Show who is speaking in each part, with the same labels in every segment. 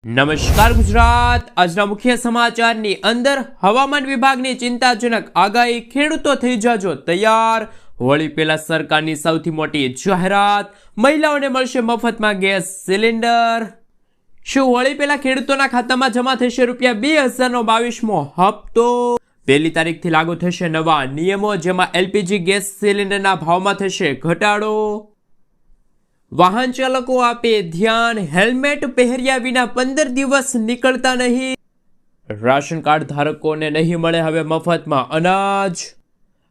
Speaker 1: નમસ્કાર ગુજરાત। આજના મુખ્ય સમાચારની અંદર હવામાન વિભાગની ચિંતાજનક આગાહી, ખેડૂતો થઈ જાજો તૈયાર। હોળી પહેલા સરકારની સૌથી મોટી જાહેરાત, મહિલાઓને મળશે મફતમાં ગેસ સિલિન્ડર। શું હોળી પહેલા ખેડૂતોના ખાતામાં જમા થશે ₹2022મો હપ્તો? 1 તારીખથી લાગુ થશે નવા નિયમો, જેમાં એલપીજી ગેસ સિલિન્ડરના ભાવમાં થશે ઘટાડો। વાહન ચાલકો આપે ધ્યાન, હેલ્મેટ પહેર્યા વિના 15 દિવસ નીકળતા નહીં। રાશન કાર્ડ ધારકોને નહીં મળે હવે મફતમાં અનાજ।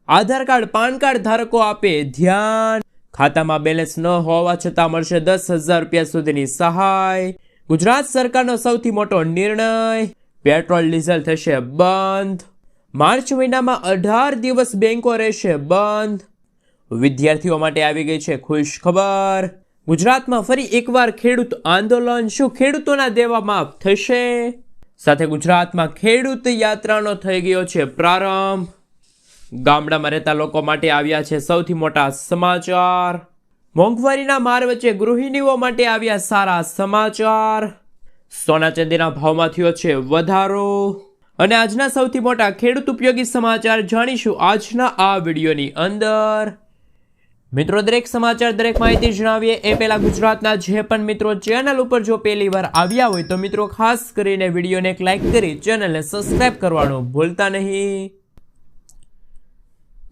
Speaker 1: આધાર કાર્ડ, પાન કાર્ડ ધારકો આપે ધ્યાન, ખાતામાં બેલેન્સ ન હોવા છતાં મળશે ₹10,000 સુધીની સહાય। ગુજરાત સરકારનો સૌથી મોટો નિર્ણય, પેટ્રોલ ડીઝલ થશે બંધ। માર્ચ મહિનામાં 18 દિવસ બેંકો રહેશે બંધ। વિદ્યાર્થીઓ માટે આવી ગઈ છે ખુશ ખબર, ગુજરાતમાં ફરી એકવાર ખેડૂત આંદોલન, શું ખેડૂતોના દેવા માફ થશે? સાથે ગુજરાતમાં ખેડૂત યાત્રાનો થઈ ગયો છે પ્રારંભ। ગામડામાં રહેતા લોકો માટે આવ્યા છે સૌથી મોટા સમાચાર। મોંઘવારીના માર વચ્ચે ગૃહિણીઓ માટે આવ્યા સારા સમાચાર। સોના ચાંદીના ભાવમાં થયો છે વધારો। અને આજના સૌથી મોટા ખેડૂત ઉપયોગી સમાચાર જાણીશું આજના આ વિડીયોની અંદર। મિત્રો, દરેક સમાચાર, દરેક માહિતી જણાવીએ એ પહેલા ગુજરાતના જે પણ મિત્રો ચેનલ ઉપર જો પહેલી વાર આવ્યા હોય તો મિત્રો ખાસ કરીને વિડીયોને એક લાઈક કરી ચેનલને સબસ્ક્રાઇબ કરવાનું ભૂલતા નહીં।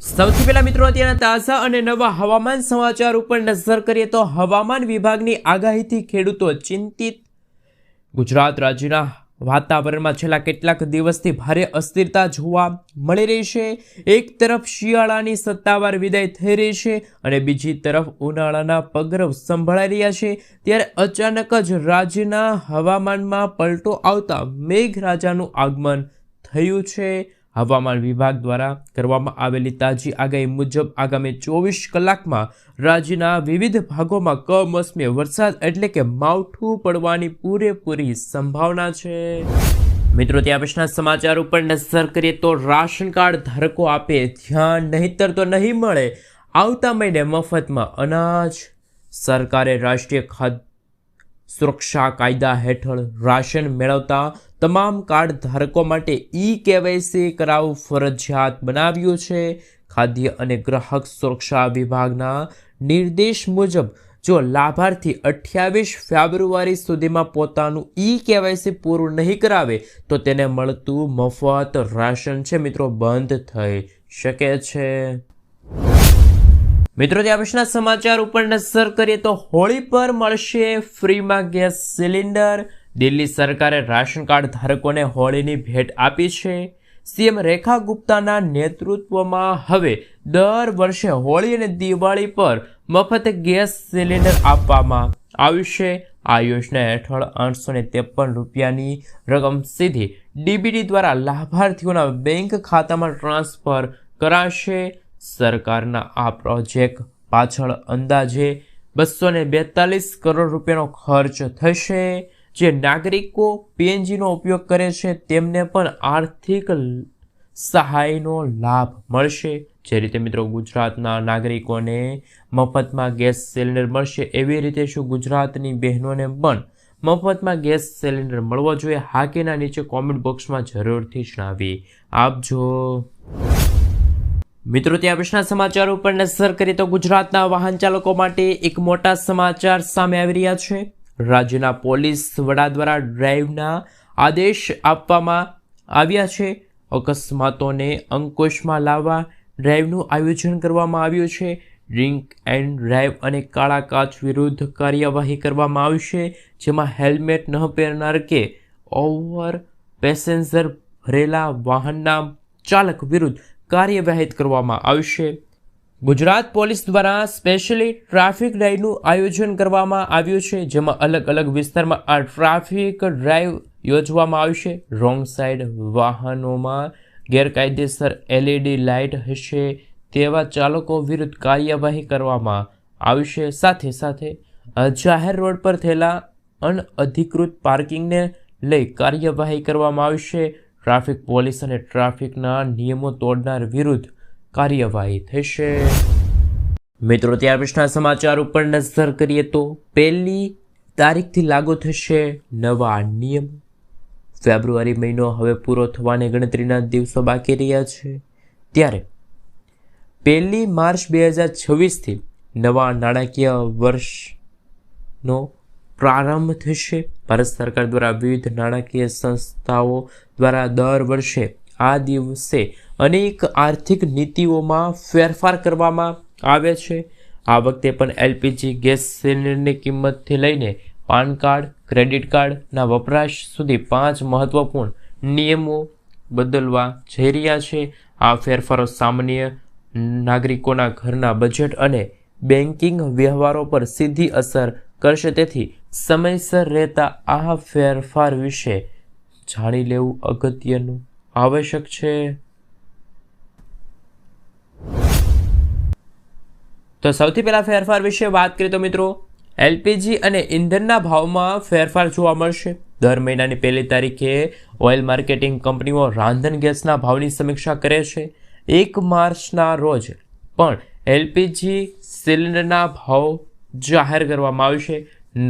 Speaker 1: સૌથી પહેલા મિત્રો અત્યારના તાજા અને નવા હવામાન સમાચાર ઉપર નજર કરીએ તો હવામાન વિભાગની આગાહીથી ખેડૂતો ચિંતિત। ગુજરાત રાજ્યના વાતાવરણમાં છેલ્લા કેટલાક દિવસથી ભારે અસ્થિરતા જોવા મળી રહી છે। એક તરફ શિયાળાની સત્તાવાર વિદાય થઈ રહી છે અને બીજી તરફ ઉનાળાના પગરવ સંભળાઈ રહ્યા છે, ત્યારે અચાનક જ રાજ્યના હવામાનમાં પલટો આવતા મેઘરાજાનું આગમન થયું છે। હવામાન વિભાગ દ્વારા કરવામાં આવેલી તાજી આગાહી મુજબ આગામી 24 કલાકમાં રાજ્યના વિવિધ ભાગોમાં કમોસમી વરસાદ એટલે કે માવઠું પડવાની પૂરેપૂરી સંભાવના છે। મિત્રો, ત્યાં પછીના સમાચાર ઉપર નજર કરીએ તો રાશન કાર્ડ ધારકો આપે ધ્યાન, નહીતર તો નહીં મળે આવતા મહિને મફતમાં અનાજ। સરકારે રાષ્ટ્રીય ખાદ્ય સુરક્ષા કાયદા હેઠળ રાશન મેળવતા તમામ કાર્ડ ધારકો માટે કેવાયસી કરાવવું ફરજિયાત બનાવ્યું છે। ખાદ્ય અને ગ્રાહક સુરક્ષા વિભાગના નિર્દેશ મુજબ જો લાભાર્થી 28 ફેબ્રુઆરી સુધીમાં પોતાનું કેવાયસી પૂરું નહીં કરાવે તો તેને મળતું મફત રાશન છે મિત્રો બંધ થઈ શકે છે। મિત્રો, ત્યાં પછીના સમાચાર ઉપર નજર કરીએ તો હોળી પર મળશે ફ્રીમાં ગેસ સિલિન્ડર। દિલ્હી સરકારે રાશન કાર્ડ ધારકોને હોળીની ભેટ આપી છે। સીએમ રેખા ગુપ્તાના નેતૃત્વમાં હવે દર વર્ષે હોળી અને દિવાળી પર મફત ગેસ સિલિન્ડર આપવામાં આવશે। આ યોજના હેઠળ ₹853ની રકમ સીધી ડીબીટી દ્વારા લાભાર્થીઓના બેંક ખાતામાં ટ્રાન્સફર કરાશે। સરકારના આ પ્રોજેક્ટ પાછળ અંદાજે ₹242 કરોડ ખર્ચ થશે, જે નાગરિકો પીએનજીનો ઉપયોગ કરે છે તેમને પણ આર્થિક સહાયનો લાભ મળશે। જે રીતે મિત્રો ગુજરાતના નાગરિકોને મફતમાં ગેસ સિલિન્ડર મળશે, એવી રીતે શું ગુજરાતની બહેનોને પણ મફતમાં ગેસ સિલિન્ડર મળવો જોઈએ? હા કે ના નીચે કોમેન્ટ બોક્સમાં જરૂરથી જણાવી આપજો। મિત્રો, ત્યાં પછીના સમાચાર ઉપર નજર કરીએ તો ગુજરાતના વાહન ચાલકો માટે એક મોટા સમાચાર સામે આવી રહ્યા છે। રાજ્યના પોલીસ વડા દ્વારા ડ્રાઈવના આદેશ આપવામાં આવ્યા છે। અકસ્માતોને અંકુશમાં લાવવા ડ્રાઈવનું આયોજન કરવામાં આવ્યું છે। ડ્રિંક એન્ડ ડ્રાઈવ અને કાળા કાચ વિરુદ્ધ કાર્યવાહી કરવામાં આવશે, જેમાં હેલ્મેટ ન પહેરનાર કે ઓવર પેસેન્જર ભરેલા વાહનના ચાલક વિરુદ્ધ કાર્યવાહી કરવામાં આવશે। ગુજરાત પોલીસ દ્વારા સ્પેશિયલી ટ્રાફિક ડ્રાઈવનું આયોજન કરવામાં આવ્યું છે, જેમાં અલગ અલગ વિસ્તારમાં આ ટ્રાફિક ડ્રાઈવ યોજવામાં આવશે। રોંગ સાઈડ વાહનોમાં ગેરકાયદેસર એલઈડી લાઇટ હશે તેવા ચાલકો વિરુદ્ધ કાર્યવાહી કરવામાં આવશે। સાથે સાથે જાહેર રોડ પર થયેલા અનઅધિકૃત પાર્કિંગને લઈ કાર્યવાહી કરવામાં આવશે। ટ્રાફિક પોલીસ અને ટ્રાફિકના નિયમો તોડનાર વિરુદ્ધ કાર્યવાહી થશે। મિત્રો, ત્યાર પછીના સમાચાર ઉપર નજર કરીએ તો 1 તારીખથી લાગુ થશે નવા નિયમ. ફેબ્રુઆરી મહિનો હવે પૂરો થવાને ગણતરીના દિવસો બાકી રહ્યા છે, ત્યારે 1 માર્ચ 2026થી નવા નાણાકીય વર્ષનો પ્રારંભ થશે. ભારત સરકાર દ્વારા વિવિધ નાણાકીય સંસ્થાઓ દ્વારા દર વર્ષે આ દિવસે અનેક આર્થિક નીતિઓમાં ફેરફાર કરવામાં આવે છે. આ વખતે પણ એલપીજી ગેસ સિલિન્ડરની કિંમતથી લઈને પાન કાર્ડ, ક્રેડિટ કાર્ડના વપરાશ સુધી 5 મહત્વપૂર્ણ નિયમો બદલવા જઈ રહ્યા છે. આ ફેરફારો સામાન્ય નાગરિકોના ઘરના બજેટ અને બેન્કિંગ વ્યવહારો પર સીધી અસર કરશે. તેથી સમયસર રહેતા આ ફેરફાર વિશે જાણી લેવું અગત્યનું આવશ્યક છે. તો સૌથી પહેલા ફેરફાર વિશે વાત કરીએ તો મિત્રો, એલપીજી અને ઇંધણના ભાવમાં ફેરફાર જોવા મળશે. દર મહિનાની 1 તારીખે ઓઇલ માર્કેટિંગ કંપનીઓ રાંધણ ગેસના ભાવની સમીક્ષા કરે છે. 1 માર્ચના રોજ પણ એલપીજી સિલિન્ડરના ભાવ જાહેર કરવામાં આવશે.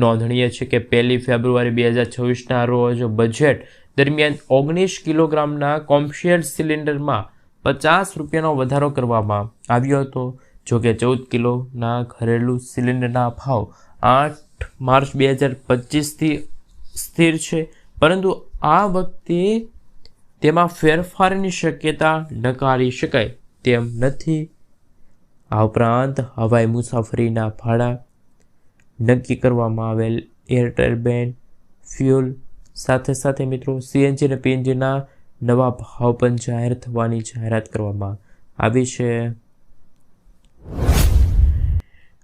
Speaker 1: નોંધનીય છે કે 1 ફેબ્રુઆરી 2026ના રોજ બજેટ દરમિયાન 19 કિલોગ્રામના કોમર્શિયલ સિલિન્ડરમાં 50 રૂપિયાનો વધારો કરવામાં આવ્યો હતો. જોકે 14 કિલોના ઘરેલું સિલિન્ડરના ભાવ 8 માર્ચ 2025થી સ્થિર છે, પરંતુ આ વખતે તેમાં ફેરફારની શક્યતા નકારી શકાય તેમ નથી. આ ઉપરાંત હવાઈ મુસાફરીના ભાડા, નક્કી કરવામાં આવેલ એરટેલ બેન્ડ, ફ્યુલ, સાથે મિત્રો સીએનજી અને પીએનજીના નવા ભાવ પણ જાહેર થવાની જાહેરાત કરવામાં આવી છે.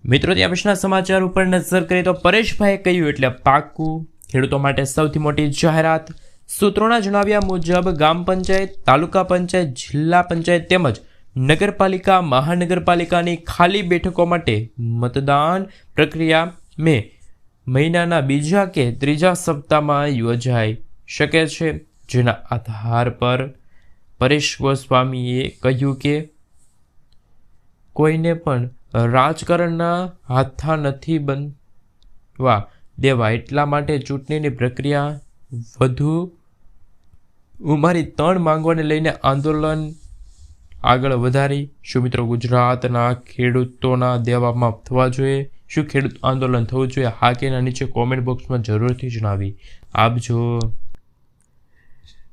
Speaker 1: મિત્રો, ત્યાં પછીના સમાચાર ઉપર નજર કરીએ તો પરેશભાઈએ કહ્યું એટલે પાકું. ખેડૂતો માટે સૌથી મોટી જાહેરાત. સૂત્રોના જણાવ્યા મુજબ ગામ પંચાયત, તાલુકા પંચાયત, જિલ્લા પંચાયત તેમજ નગરપાલિકા, મહાનગરપાલિકાની ખાલી બેઠકો માટે મતદાન પ્રક્રિયા મે મહિનાના બીજા કે ત્રીજા સપ્તાહમાં યોજાઈ શકે છે. જેના આધાર પર પરેશ ગોસ્વામીએ કહ્યું કે કોઈને પણ રાજકારણના હાથા નથી બનવા દેવા, એટલા માટે ચૂંટણીની પ્રક્રિયા વધુ ઉમારી 3 માંગોને લઈને આંદોલન આગળ વધારી. શું મિત્રો ગુજરાતના ખેડૂતોના દેવા માફ થવા જોઈએ? શું ખેડૂત આંદોલન થવું જોઈએ? હા કે ના નીચે કોમેન્ટ બોક્સમાં જરૂરથી જણાવી આપજો.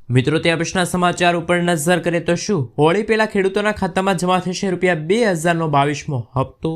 Speaker 1: મિત્રો, ત્યાં પછીના સમાચાર ઉપર નજર કરીએ તો શું હોળી પહેલા ખેડૂતોના ખાતામાં જમા થશે ₹2000નો 22મો હપ્તો?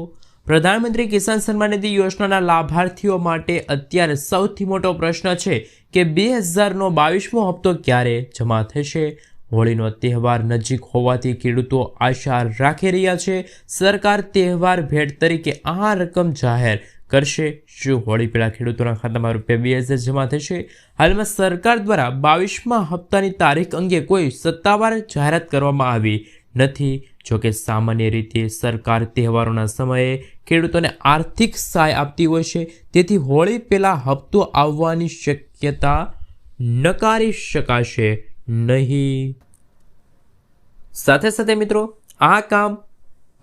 Speaker 1: પ્રધાનમંત્રી કિસાન સન્માન નિધિ યોજનાના લાભાર્થીઓ માટે અત્યારે સૌથી મોટો પ્રશ્ન છે કે 2000નો 22મો હપ્તો ક્યારે જમા થશે? હોળીનો તહેવાર નજીક હોવાથી ખેડૂતો આશા રાખી રહ્યા છે. સરકાર તહેવાર ભેટ તરીકે આ રકમ જાહેર કરશે. શું હોળી પહેલા ખેડૂતોના ખાતામાં ₹2000 જમા થશે? હાલમાં સરકાર દ્વારા 22મા હપ્તાની તારીખ અંગે કોઈ સત્તાવાર જાહેરાત કરવામાં આવી નથી. જોકે સામાન્ય રીતે સરકાર તહેવારોના સમયે ખેડૂતોને આર્થિક સહાય આપતી હોય છે, તેથી હોળી પહેલા હપ્તો આવવાની શક્યતા નકારી શકાશે નહીં. સાથે મિત્રો, આ કામ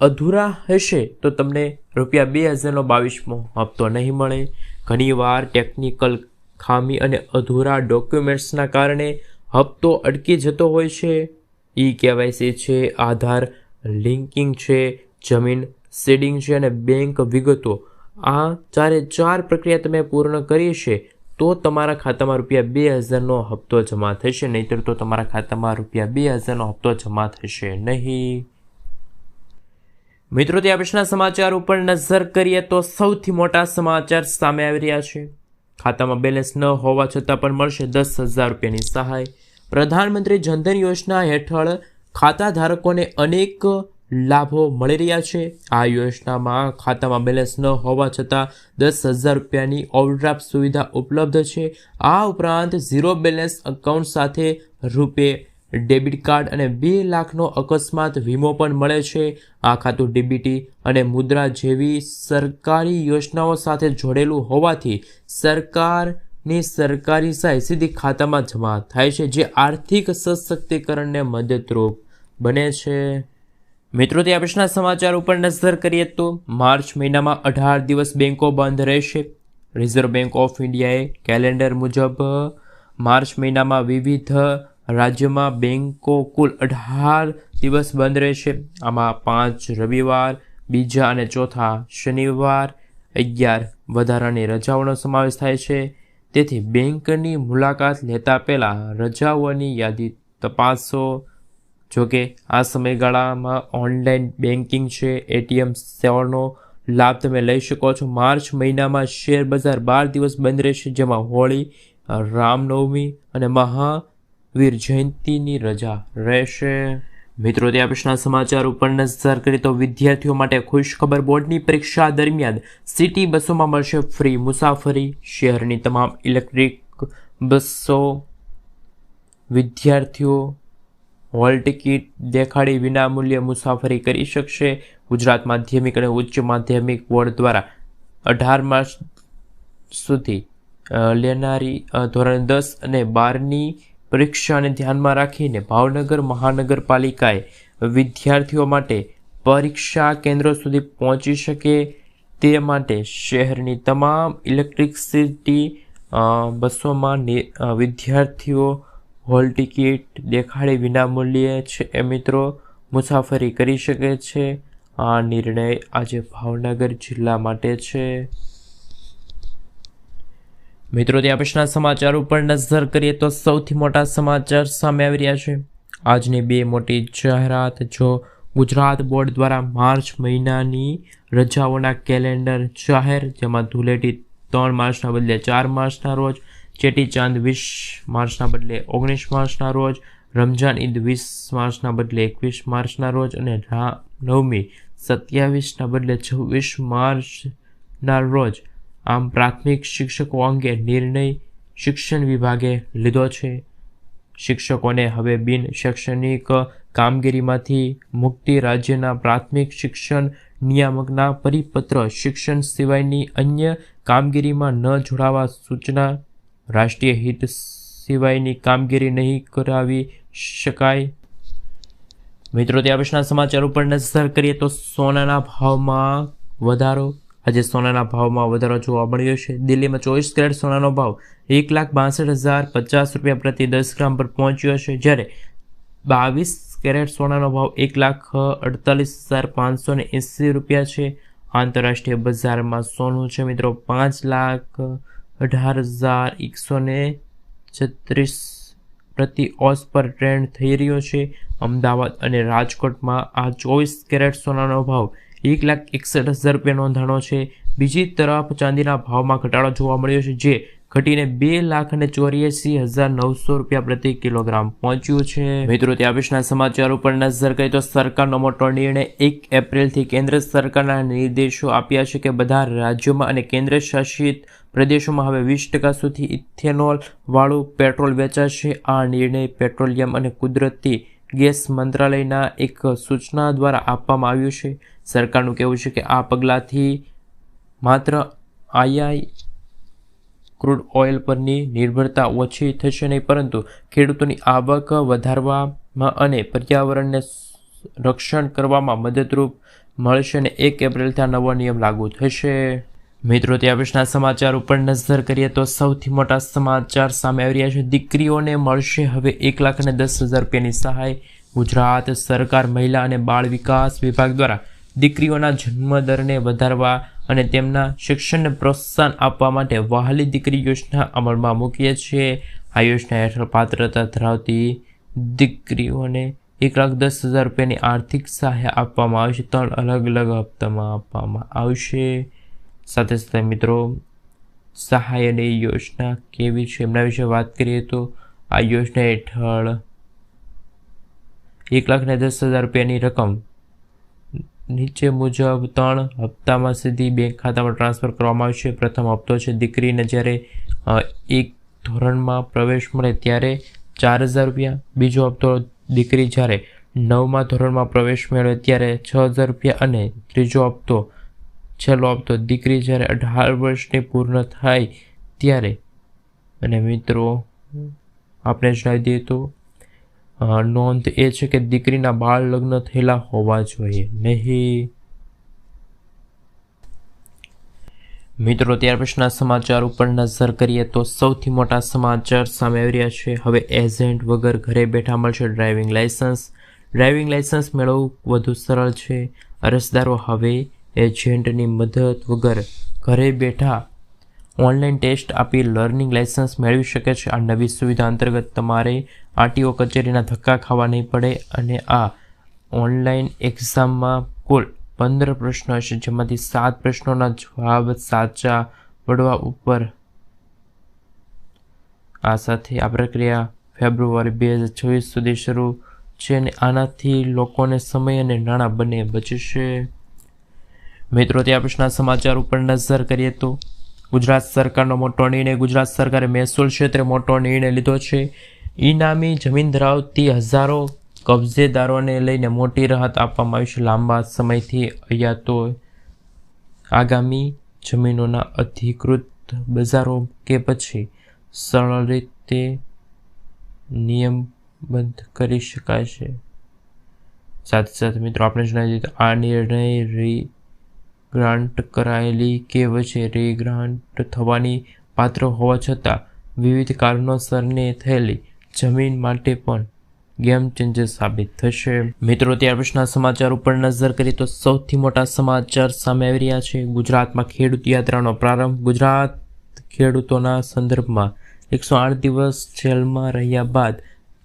Speaker 1: અધૂરા હશે તો તમને ₹2000નો 22મો હપ્તો નહીં મળે. ઘણીવાર ટેકનિકલ ખામી અને અધૂરા ડોક્યુમેન્ટ્સના કારણે હપ્તો અટકી જતો હોય છે. KYC છે, આધાર લિંકિંગ છે, જમીન સીડિંગ છે અને બેંક વિગતો, આ 4 પ્રક્રિયા તમે પૂર્ણ કરી છે તો તમારા ખાતામાં ₹2000નો હપ્તો જમા થશે, નહીંતર તો તમારા ખાતામાં ₹2000નો હપ્તો જમા થશે નહીં. મિત્રો, ત્યાં પછીના સમાચાર ઉપર નજર કરીએ તો સૌથી મોટા સમાચાર સામે આવી રહ્યા છે. ખાતામાં બેલેન્સ ન હોવા છતાં પણ મળશે ₹10,000ની સહાય. પ્રધાનમંત્રી જનધન યોજના હેઠળ ખાતા ધારકોને અનેક લાભો મળી રહ્યા છે. આ યોજનામાં ખાતામાં બેલેન્સ ન હોવા છતાં ₹10,000ની ઓવરડ્રાફ્ટ સુવિધા ઉપલબ્ધ છે. આ ઉપરાંત ઝીરો બેલેન્સ એકાઉન્ટ સાથે રૂપે ડેબિટ કાર્ડ અને 2 લાખનો અકસ્માત વીમો પણ મળે છે. આ ખાતું ડીબીટી અને મુદ્રા જેવી સરકારી યોજનાઓ સાથે જોડેલું હોવાથી સરકારની સરકારી સહાય સીધી ખાતામાં જમા થાય છે, જે આર્થિક સશક્તિકરણને મદદરૂપ બને છે. મિત્રો, ત્યાં પછીના સમાચાર ઉપર નજર કરીએ તો માર્ચ મહિનામાં 18 દિવસ બેંકો બંધ રહેશે. રિઝર્વ બેંક ઓફ ઇન્ડિયાએ કેલેન્ડર મુજબ માર્ચ મહિનામાં વિવિધ રાજ્યોમાં બેંકો કુલ 18 દિવસ બંધ રહેશે. આમાં 5 રવિવાર, બીજા અને ચોથા શનિવાર, 11 વધારાની રજાઓનો સમાવેશ થાય છે. તેથી બેંકની મુલાકાત લેતા પહેલાં રજાઓની યાદી તપાસો. જોકે આ સમયગાળામાં ઓનલાઈન બેન્કિંગ છે, એટીએમ સેવાનો લાભ તમે લઈ શકો છો. માર્ચ મહિનામાં શેર બજાર 12 દિવસ બંધ રહેશે, જેમાં હોળી, રામનવમી અને મહાવીર જયંતિની રજા રહેશે. મિત્રો, ત્યાં પછીના સમાચાર ઉપર નજર કરીએ તો વિદ્યાર્થીઓ માટે ખુશ ખબર. બોર્ડની પરીક્ષા દરમિયાન સિટી બસોમાં મળશે ફ્રી મુસાફરી. શહેરની તમામ ઇલેક્ટ્રિક બસો વિદ્યાર્થીઓ હોલ ટિકિટ દેખાડી વિનામૂલ્યે મુસાફરી કરી શકશે. ગુજરાત માધ્યમિક અને ઉચ્ચ માધ્યમિક બોર્ડ દ્વારા 18 માર્ચ સુધી લેનારી ધોરણ 10 અને 12ની પરીક્ષાને ધ્યાનમાં રાખીને ભાવનગર મહાનગરપાલિકાએ વિદ્યાર્થીઓ માટે પરીક્ષા કેન્દ્રો સુધી પહોંચી શકે તે માટે શહેરની તમામ ઇલેક્ટ્રિસિટી બસોમાં વિદ્યાર્થીઓ હોલ ટિકિટ દેખાડી વિનામૂલ્યે છે મિત્રો મુસાફરી કરી શકે છે. આ નિર્ણય આજે ભાવનગર જિલ્લા માટે છે. મિત્રો, ત્યાં પછીના સમાચાર ઉપર નજર કરીએ તો સૌથી મોટા સમાચાર સામે આવી રહ્યા છે. આજની બે મોટી જાહેરાત. જો ગુજરાત બોર્ડ દ્વારા માર્ચ મહિનાની રજાઓના કેલેન્ડર જાહેર, જેમાં ધૂળેટી 3 માર્ચના બદલે 4 માર્ચના રોજ, ચેટીચાંદ 20 માર્ચના બદલે 19 માર્ચના રોજ, રમઝાન ઈદ 20 માર્ચના બદલે 21 માર્ચના રોજ અને રામનવમી 27ના બદલે 26 માર્ચના રોજ. આમ પ્રાથમિક શિક્ષકો અંગે નિર્ણય શિક્ષણ વિભાગે લીધો છે. શિક્ષકોને હવે બિન શૈક્ષણિક કામગીરીમાંથી મુક્તિ. રાજ્યના પ્રાથમિક શિક્ષણ નિયામકના પરિપત્ર. શિક્ષણ સિવાયની અન્ય કામગીરીમાં ન જોડાવા સૂચના. રાષ્ટ્રીય હિત સિવાયની કામગીરી નહીં કરાવી શકાય. મિત્રો, ત્યાં પછીના સમાચાર ઉપર નજર કરીએ તો સોનાના ભાવમાં વધારો. આજે સોનાના ભાવમાં વધારો જોવા મળ્યો છે. દિલ્હીમાં 24 કેરેટ સોનાનો ભાવ 1,62,050 રૂપિયા પ્રતિ 10 ગ્રામ પર પહોંચ્યો છે, જ્યારે 22 કેરેટ સોનાનો ભાવ 1,48,580 રૂપિયા છે. આંતરરાષ્ટ્રીય બજારમાં સોનું છે મિત્રો 5,18,136 પ્રતિ ઓસ પર ટ્રેન્ડ થઈ રહ્યો છે. અમદાવાદ અને રાજકોટમાં આ 24 કેરેટ સોનાનો ભાવ 1,61,000 રૂપિયા નોંધાણો છે. બીજી તરફ ચાંદીના ભાવમાં ઘટાડો જોવા મળ્યો છે, જે ઘટીને 2,84,900 રૂપિયા પ્રતિ કિલોગ્રામ પહોંચ્યું છે. મિત્રો, ત્યાં પછીના સમાચાર ઉપર નજર કરીએ તો સરકારનો મોટો નિર્ણય. 1 એપ્રિલથી કેન્દ્ર સરકારના નિર્દેશો આપ્યા છે કે બધા રાજ્યોમાં અને કેન્દ્ર શાસિત પ્રદેશોમાં હવે 20% સુધી ઇથેનોલ વાળું પેટ્રોલ વેચાશે. આ નિર્ણય પેટ્રોલિયમ અને કુદરતી ગેસ મંત્રાલયના એક સૂચના દ્વારા આપવામાં આવ્યું છે. સરકારનું કહેવું છે કે આ પગલાંથી માત્ર ક્રૂડ ઓઇલ પરની નિર્ભરતા ઓછી થશે નહીં, પરંતુ ખેડૂતોની આવક વધારવામાં અને પર્યાવરણને રક્ષણ કરવામાં મદદરૂપ મળશે અને 1 એપ્રિલથી આ નવો નિયમ લાગુ થશે. મિત્રો, ત્યાં પછીના સમાચાર ઉપર નજર કરીએ તો સૌથી મોટા સમાચાર સામે આવી રહ્યા છે. દીકરીઓને મળશે હવે 1,10,000 રૂપિયાની સહાય. ગુજરાત સરકાર મહિલા અને બાળ વિકાસ વિભાગ દ્વારા દીકરીઓના જન્મદરને વધારવા અને તેમના શિક્ષણને પ્રોત્સાહન આપવા માટે વહાલી દીકરી યોજના અમલમાં મૂકીએ છીએ. આ યોજના હેઠળ પાત્રતા ધરાવતી દીકરીઓને 1,10,000 રૂપિયાની આર્થિક સહાય આપવામાં આવશે. 3 અલગ અલગ હપ્તામાં આપવામાં આવશે. સાથે સાથે મિત્રો, સહાયની યોજના કેવી છે એમના વિશે વાત કરીએ તો આ યોજના હેઠળ 1,10,000 રૂપિયાની રકમ નીચે મુજબ 3 હપ્તામાં સીધી બેંક ખાતામાં ટ્રાન્સફર કરવામાં આવશે. પ્રથમ હપ્તો છે દીકરીને જ્યારે 1 ધોરણમાં પ્રવેશ મળે ત્યારે 4,000 રૂપિયા. બીજો હપ્તો દીકરી જ્યારે 9મા ધોરણમાં પ્રવેશ મેળવે ત્યારે 6,000 રૂપિયા. અને ત્રીજો હપ્તો છેલ્લો હપ્તો દીકરી જ્યારે 18 વર્ષની પૂર્ણ થાય ત્યારે. અને મિત્રો, આપણે જણાવી દઈએ તો નોંધ એ છે કે દીકરીના બાળ લગ્ન થયેલા હોવા જોઈએ નહીં. મિત્રો ત્યાર પછીના સમાચાર ઉપર નજર કરીએ તો સૌથી મોટા સમાચાર સામે આવી રહ્યા છે. હવે એજન્ટ વગર ઘરે બેઠા મળશે ડ્રાઇવિંગ લાયસન્સ. ડ્રાઇવિંગ લાયસન્સ મેળવવું વધુ સરળ છે. અરજદારો હવે એજન્ટની મદદ વગર ઘરે બેઠા ઓનલાઈન ટેસ્ટ આપી લર્નિંગ લાયસન્સ મેળવી શકે છે. આ નવી સુવિધા અંતર્ગત તમારે આરટીઓ કચેરીના ધક્કા ખાવા નહીં પડે અને આ ઓનલાઈન એક્ઝામમાં કુલ 15 પ્રશ્નો હશે, જેમાંથી 7 પ્રશ્નોના જવાબ સાચા પડવા ઉપર. આ સાથે આ પ્રક્રિયા ફેબ્રુઆરી 2024 સુધી શરૂ છે અને આનાથી લોકોને સમય અને નાણાં બંને બચશે. મિત્રો ત્યાર પછીના સમાચાર ઉપર નજર કરીએ તો ગુજરાત સરકારનો મોટો નિર્ણય. ગુજરાત સરકારે મહેસૂલ ક્ષેત્રે મોટો નિર્ણય લીધો છે. ઇનામી જમીન ધરાવતી હજારો કબજેદારોને લઈને મોટી રાહત આપવામાં આવી છે. લાંબા સમયથી અયાતો આગામી જમીનોના અધિકૃત બજારો કે પછી સરળ રીતે નિયમબદ્ધ કરી શકાય છે. સાથે સાથે મિત્રો આપણે જણાવી દઈએ આ નિર્ણય ગ્રાન્ટ કરાયેલી કે વચ્ચે રીગ્રાન્ટ થવાની પાત્ર હોવા છતાં વિવિધ કારણોસરને થયેલી જમીન માટે પણ ગેમ ચેન્જર સાબિત થશે. મિત્રો ત્યાર પછીના સમાચાર ઉપર નજર કરીએ તો સૌથી મોટા સમાચાર સામે આવી રહ્યા છે. ગુજરાતમાં ખેડૂત યાત્રાનો પ્રારંભ. ગુજરાત ખેડૂતોના સંદર્ભમાં 108 દિવસ જેલમાં રહ્યા બાદ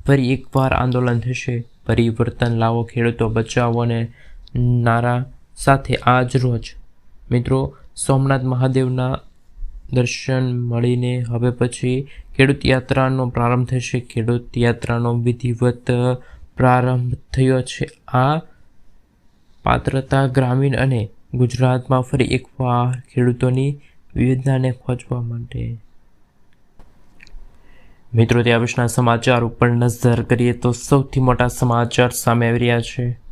Speaker 1: ફરી એકવાર આંદોલન થશે. પરિવર્તન લાવો, ખેડૂતો બચાવો અને નારા સાથે આજ રોજ મિત્રો સોમનાથ મહાદેવના દર્શન મળીને હવે પછી ખેડૂત યાત્રાનો પ્રારંભ થશે. ખેડૂત યાત્રાનો વિધિવત પ્રારંભ થયો છે. આ પાત્રતા ગ્રામીણ અને ગુજરાતમાં ફરી એકવાર ખેડૂતોની વેદનાને પહોંચવા માટે. મિત્રો ત્યાં પછીના સમાચાર ઉપર નજર કરીએ તો સૌથી મોટા સમાચાર સામે આવી રહ્યા છે.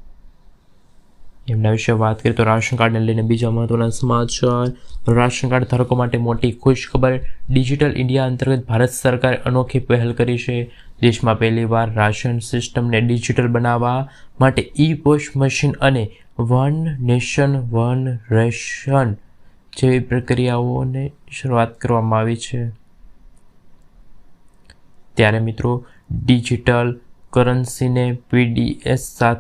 Speaker 1: એમના વિશે વાત કરીએ તો રાશન કાર્ડને લઈને બીજા મહત્વના સમાચાર. રાશન કાર્ડ ધારકો માટે મોટી ખુશ ખબર. ડિજિટલ ઇન્ડિયા અંતર્ગત ભારત સરકારે અનોખી પહેલ કરી છે. દેશમાં પહેલીવાર રાશન સિસ્ટમને ડિજિટલ બનાવવા માટે ઈ-પોસ્ટ મશીન અને વન નેશન વન રેશન જેવી પ્રક્રિયાઓની શરૂઆત કરવામાં આવી છે. ત્યારે મિત્રો ડિજિટલ કરન્સીને પીડીએસ સાથે